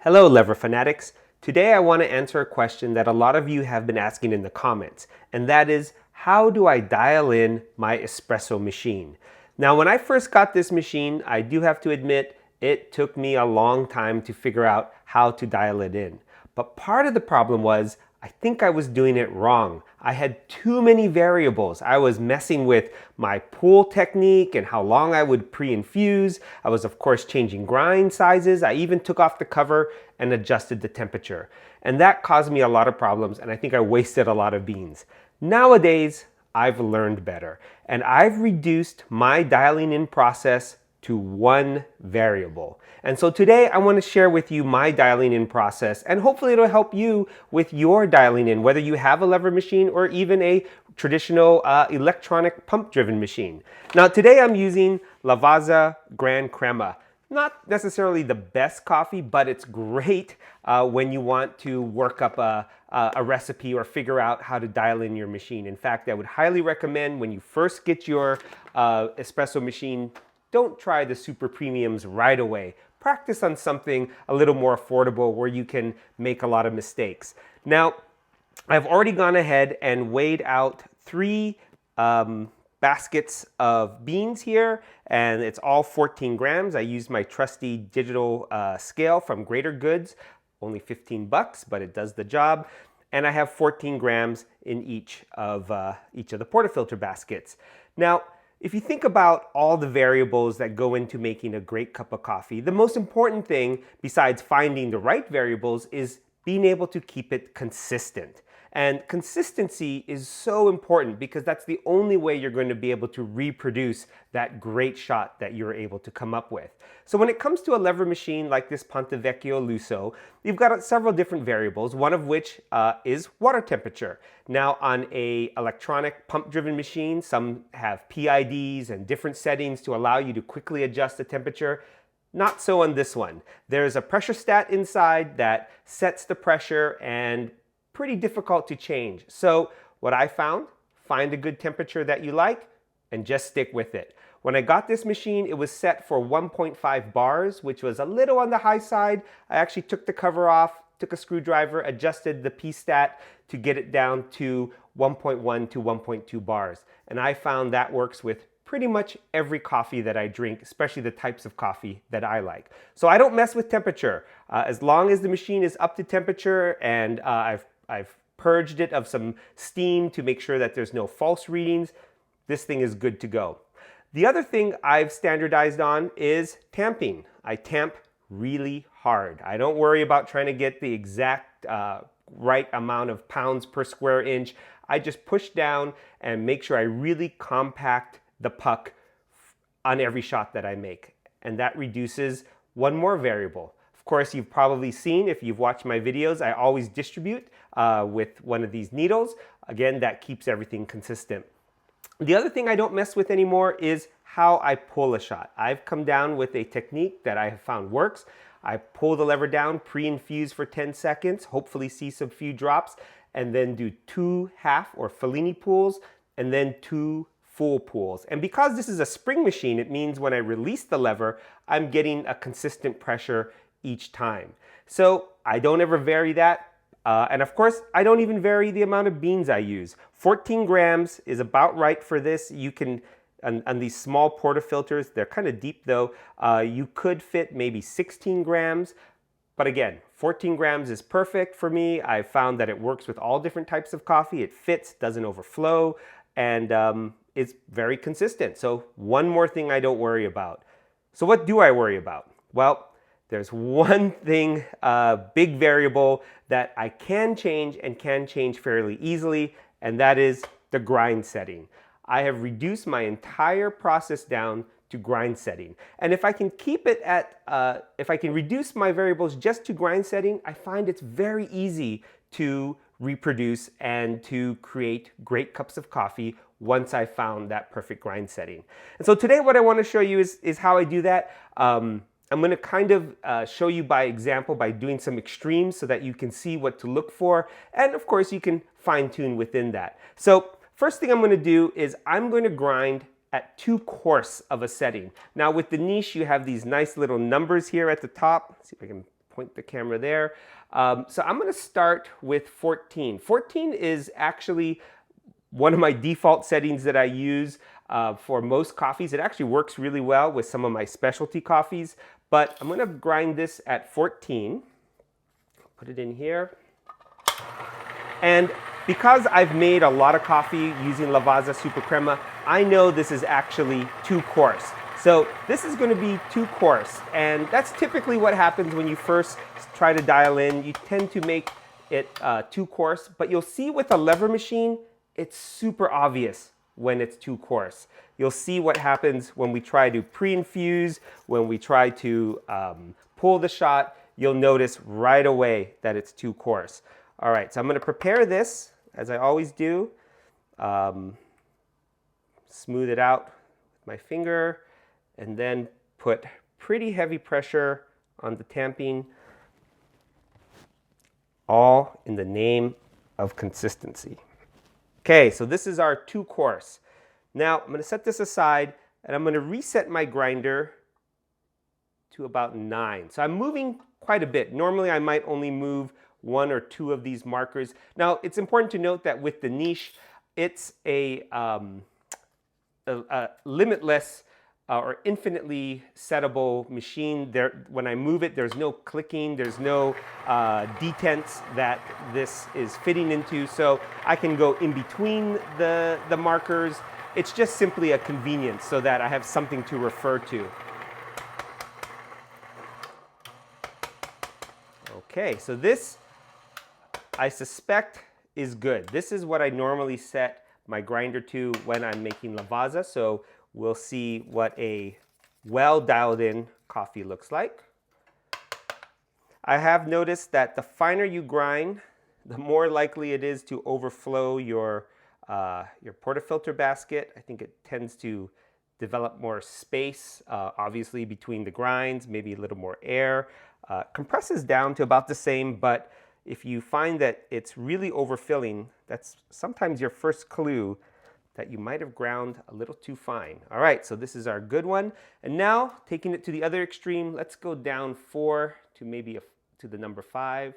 Hello, lever fanatics. Today I want to answer a question that a lot of you have been asking in the comments, and that is, how do I dial in my espresso machine? Now, when I first got this machine, I do have to admit, it took me a long time to figure out how to dial it in. But part of the problem was, I think I was doing it wrong. I had too many variables. I was messing with my pull technique and how long I would pre-infuse. I was, of course, changing grind sizes. I even took off the cover and adjusted the temperature. And that caused me a lot of problems, and I think I wasted a lot of beans. Nowadays, I've learned better, and I've reduced my dialing in process to one variable. And so today I want to share with you my dialing in process, and hopefully it'll help you with your dialing in, whether you have a lever machine or even a traditional electronic pump driven machine. Now today I'm using Lavazza Gran Crema. Not necessarily the best coffee, but it's great when you want to work up a recipe or figure out how to dial in your machine. In fact, I would highly recommend when you first get your espresso machine, don't try the super premiums right away. Practice on something a little more affordable where you can make a lot of mistakes. Now, I've already gone ahead and weighed out 3 baskets of beans here, and it's all 14 grams. I used my trusty digital scale from GreaterGoods, only 15 bucks, but it does the job. And I have 14 grams in each of the portafilter baskets. Now, if you think about all the variables that go into making a great cup of coffee, the most important thing, besides finding the right variables, is being able to keep it consistent. And consistency is so important because that's the only way you're going to be able to reproduce that great shot that you're able to come up with. So when it comes to a lever machine like this Ponte Vecchio Lusso, you've got several different variables, one of which is water temperature. Now on a electronic pump-driven machine, some have PIDs and different settings to allow you to quickly adjust the temperature. Not so on this one. There's a pressure stat inside that sets the pressure and pretty difficult to change. So what I found, find a good temperature that you like and just stick with it. When I got this machine, it was set for 1.5 bars, which was a little on the high side. I actually took the cover off, took a screwdriver, adjusted the P-stat to get it down to 1.1 to 1.2 bars. And I found that works with pretty much every coffee that I drink, especially the types of coffee that I like. So I don't mess with temperature. As long as the machine is up to temperature and I've purged it of some steam to make sure that there's no false readings, this thing is good to go. The other thing I've standardized on is tamping. I tamp really hard. I don't worry about trying to get the exact right amount of pounds per square inch. I just push down and make sure I really compact the puck on every shot that I make. And that reduces one more variable. Of course, you've probably seen, if you've watched my videos, I always distribute with one of these needles. Again, that keeps everything consistent. The other thing I don't mess with anymore is how I pull a shot. I've come down with a technique that I have found works. I pull the lever down, pre-infuse for 10 seconds, hopefully see some few drops, and then do 2 half or Fellini pulls, and then 2 full pulls. And because this is a spring machine, it means when I release the lever, I'm getting a consistent pressure each time. So I don't ever vary that. And of course, I don't even vary the amount of beans I use. 14 grams is about right for this. You can, on these small portafilters, they're kind of deep though, you could fit maybe 16 grams. But again, 14 grams is perfect for me. I found that it works with all different types of coffee. It fits, doesn't overflow, and it's very consistent. So one more thing I don't worry about. So what do I worry about? Well, there's one thing, big variable that I can change and can change fairly easily, and that is the grind setting. I have reduced my entire process down to grind setting. And if I can keep it at, if I can reduce my variables just to grind setting, I find it's very easy to reproduce and to create great cups of coffee once I found that perfect grind setting. And so today what I want to show you is how I do that. I'm going to kind of show you by example by doing some extremes so that you can see what to look for. And of course, you can fine tune within that. So first thing I'm going to do is I'm going to grind at 2 coarse of a setting. Now with the niche, you have these nice little numbers here at the top. Let's see if I can point the camera there. So I'm going to start with 14. 14 is actually one of my default settings that I use for most coffees. It actually works really well with some of my specialty coffees, but I'm going to grind this at 14. Put it in here. And because I've made a lot of coffee using Lavazza Super Crema, I know this is actually 2 coarse. So this is going to be 2 coarse, and that's typically what happens when you first try to dial in. You tend to make it 2 coarse, but you'll see with a lever machine, it's super obvious when it's 2 coarse. You'll see what happens when we try to pre-infuse, when we try to pull the shot. You'll notice right away that it's 2 coarse. All right, so I'm going to prepare this, as I always do. Smooth it out with my finger, and then put pretty heavy pressure on the tamping, all in the name of consistency. Okay, so this is our 2 coarse. Now I'm going to set this aside, and I'm going to reset my grinder to about 9. So I'm moving quite a bit. Normally I might only move 1 or 2 of these markers. Now it's important to note that with the niche, it's a limitless or infinitely settable machine. When I move it, there's no clicking, there's no detents that this is fitting into, so I can go in between the markers. It's just simply a convenience so that I have something to refer to. Okay, so this, I suspect, is good. This is what I normally set my grinder to when I'm making Lavazza, so we'll see what a well dialed in coffee looks like. I have noticed that the finer you grind, the more likely it is to overflow your portafilter basket. I think it tends to develop more space, obviously between the grinds, maybe a little more air. Compresses down to about the same, but if you find that it's really overfilling, that's sometimes your first clue that you might have ground a little too fine. All right, so this is our good one. And now, taking it to the other extreme, let's go down 4 to maybe to the number 5.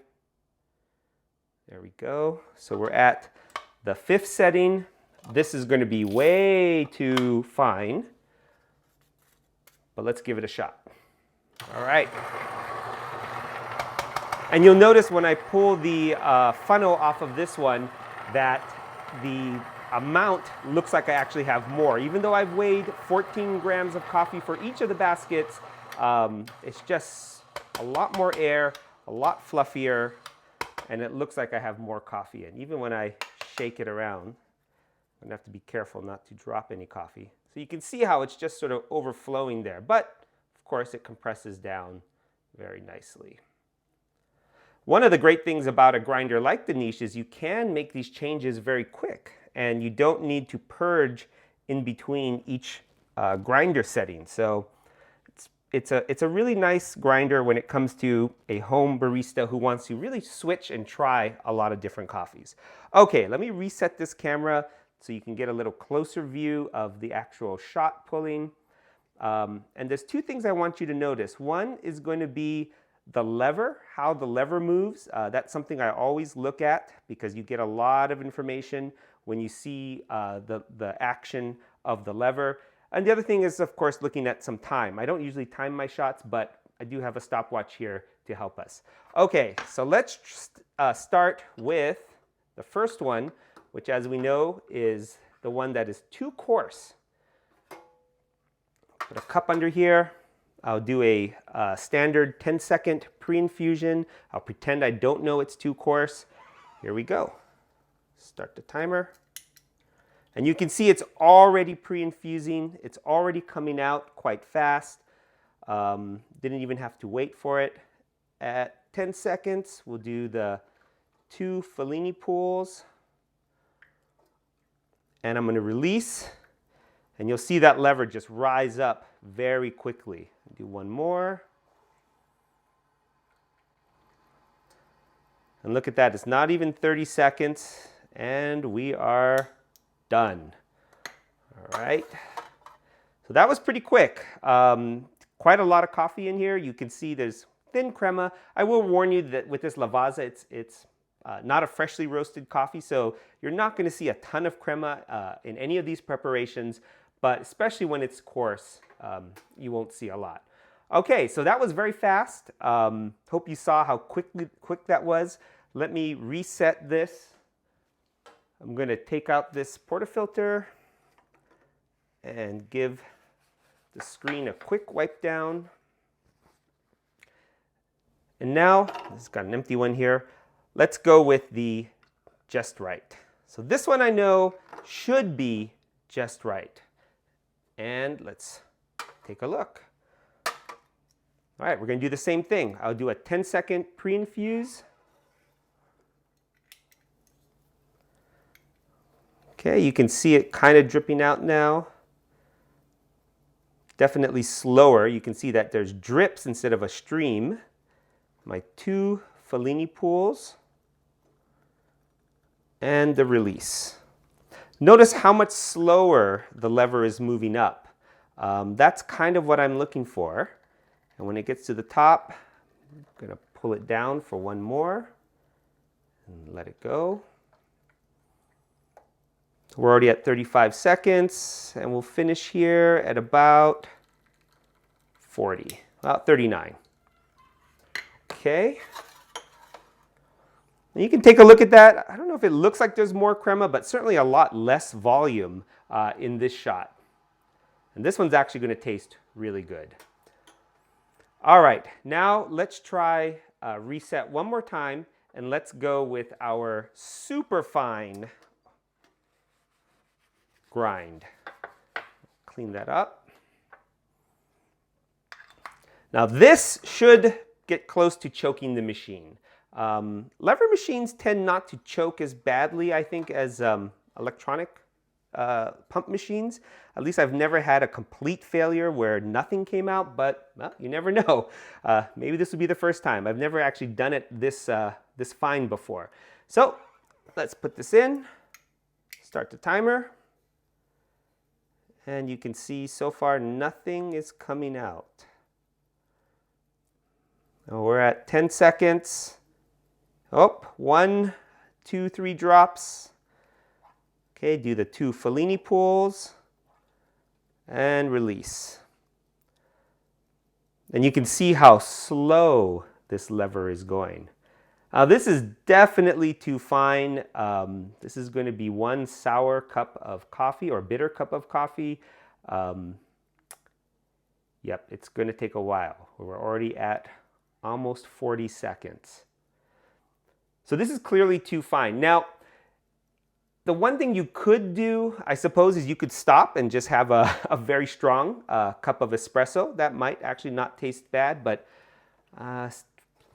There we go. So we're at the 5th setting. This is going to be way too fine, but let's give it a shot. All right. And you'll notice when I pull the funnel off of this one that the amount looks like I actually have more. Even though I've weighed 14 grams of coffee for each of the baskets, it's just a lot more air, a lot fluffier, and it looks like I have more coffee in. Even when I shake it around, I'm gonna have to be careful not to drop any coffee. So you can see how it's just sort of overflowing there, but of course it compresses down very nicely. One of the great things about a grinder like the niche is you can make these changes very quick, and you don't need to purge in between each grinder setting. So it's a really nice grinder when it comes to a home barista who wants to really switch and try a lot of different coffees. Okay, let me reset this camera so you can get a little closer view of the actual shot pulling. And there's 2 things I want you to notice. One is going to be the lever, how the lever moves. That's something I always look at because you get a lot of information when you see the action of the lever. And the other thing is, of course, looking at some time. I don't usually time my shots, but I do have a stopwatch here to help us. Okay, so let's start with the first one, which, as we know, is the one that is 2 coarse. Put a cup under here. I'll do a standard 10-second pre-infusion. I'll pretend I don't know it's 2 coarse. Here we go. Start the timer. And you can see it's already pre-infusing. It's already coming out quite fast. Didn't even have to wait for it. At 10 seconds, we'll do the 2 Fellini pulls. And I'm going to release. And you'll see that lever just rise up very quickly. Do one more. And look at that. It's not even 30 seconds. And we are done. All right. So that was pretty quick. Quite a lot of coffee in here. You can see there's thin crema. I will warn you that with this Lavazza, it's not a freshly roasted coffee, so you're not going to see a ton of crema in any of these preparations, but especially when it's coarse, you won't see a lot. Okay, so that was very fast. Hope you saw how quick that was. Let me reset this. I'm going to take out this portafilter and give the screen a quick wipe down. And now, this has got an empty one here. Let's go with the just right. So this one I know should be just right. And let's take a look. All right, we're going to do the same thing. I'll do a 10-second pre-infuse. Okay, you can see it kind of dripping out now. Definitely slower. You can see that there's drips instead of a stream. My 2 Fellini pools. And the release. Notice how much slower the lever is moving up. That's kind of what I'm looking for. And when it gets to the top, I'm going to pull it down for one more and let it go. We're already at 35 seconds, and we'll finish here at about 40, about 39. Okay. And you can take a look at that. I don't know if it looks like there's more crema, but certainly a lot less volume in this shot. And this one's actually going to taste really good. All right, now let's try reset one more time, and let's go with our super fine grind. Clean that up. Now this should get close to choking the machine. Lever machines tend not to choke as badly, I think, as electronic pump machines. At least I've never had a complete failure where nothing came out, but well, you never know. Maybe this will be the first time. I've never actually done it this fine before. So let's put this in, start the timer. And you can see so far nothing is coming out. Now we're at 10 seconds. Oh, 1, 2, 3 drops. Okay, do the 2 Fellini pulls and release. And you can see how slow this lever is going. This is definitely too fine. This is going to be 1 sour cup of coffee or bitter cup of coffee. Yep, it's going to take a while. We're already at almost 40 seconds. So this is clearly too fine. Now, the one thing you could do, I suppose, is you could stop and just have a very strong cup of espresso. That might actually not taste bad, but I'm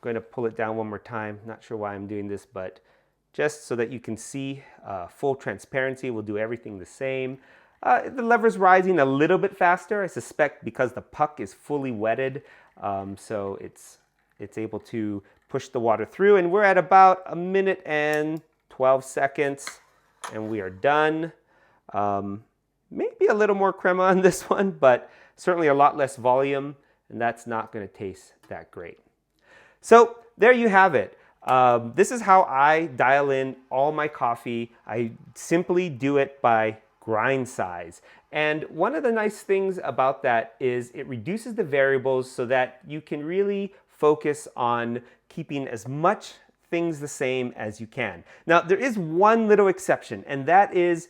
going to pull it down one more time. Not sure why I'm doing this, but just so that you can see full transparency, we'll do everything the same. The lever's rising a little bit faster, I suspect, because the puck is fully wetted, so it's able to push the water through. And we're at about 1 minute and 12 seconds, and we are done. Maybe a little more crema on this one, but certainly a lot less volume, and that's not going to taste that great. So there you have it. This is how I dial in all my coffee. I simply do it by grind size. And one of the nice things about that is it reduces the variables so that you can really focus on keeping as much things the same as you can. Now, there is one little exception, and that is,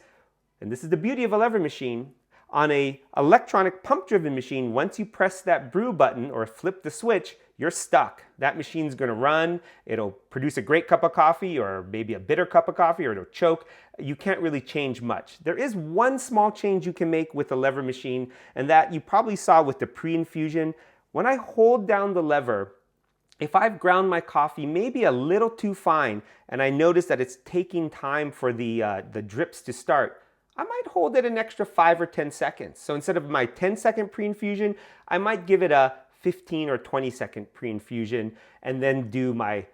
and this is the beauty of a lever machine, on an electronic pump-driven machine, once you press that brew button or flip the switch, you're stuck. That machine's going to run. It'll produce a great cup of coffee or maybe a bitter cup of coffee, or it'll choke. You can't really change much. There is one small change you can make with a lever machine, and that you probably saw with the pre-infusion. When I hold down the lever, if I've ground my coffee maybe a little too fine and I notice that it's taking time for the drips to start, I might hold it an extra 5 or 10 seconds. So instead of my 10-second pre-infusion, I might give it a 15 or 20-second pre-infusion and then do my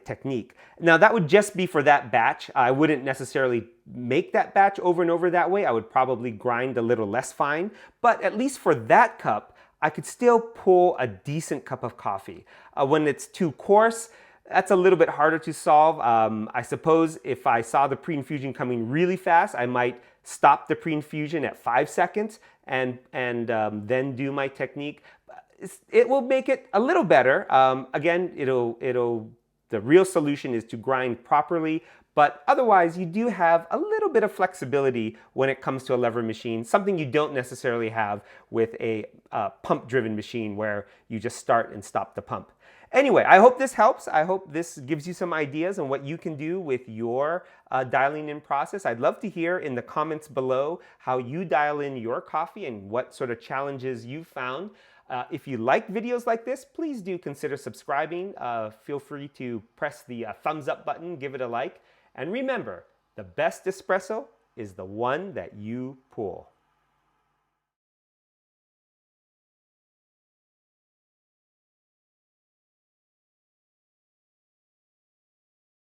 technique. Now that would just be for that batch. I wouldn't necessarily make that batch over and over that way. I would probably grind a little less fine, but at least for that cup, I could still pull a decent cup of coffee. When it's too coarse, that's a little bit harder to solve. I suppose if I saw the pre-infusion coming really fast, I might stop the pre-infusion at 5 seconds and then do my technique. It will make it a little better. Again, the real solution is to grind properly, but otherwise you do have a little bit of flexibility when it comes to a lever machine, something you don't necessarily have with a pump-driven machine where you just start and stop the pump. Anyway, I hope this helps. I hope this gives you some ideas on what you can do with your dialing in process. I'd love to hear in the comments below how you dial in your coffee and what sort of challenges you found. If you like videos like this, please do consider subscribing. Feel free to press the thumbs up button, give it a like. And remember, the best espresso is the one that you pull.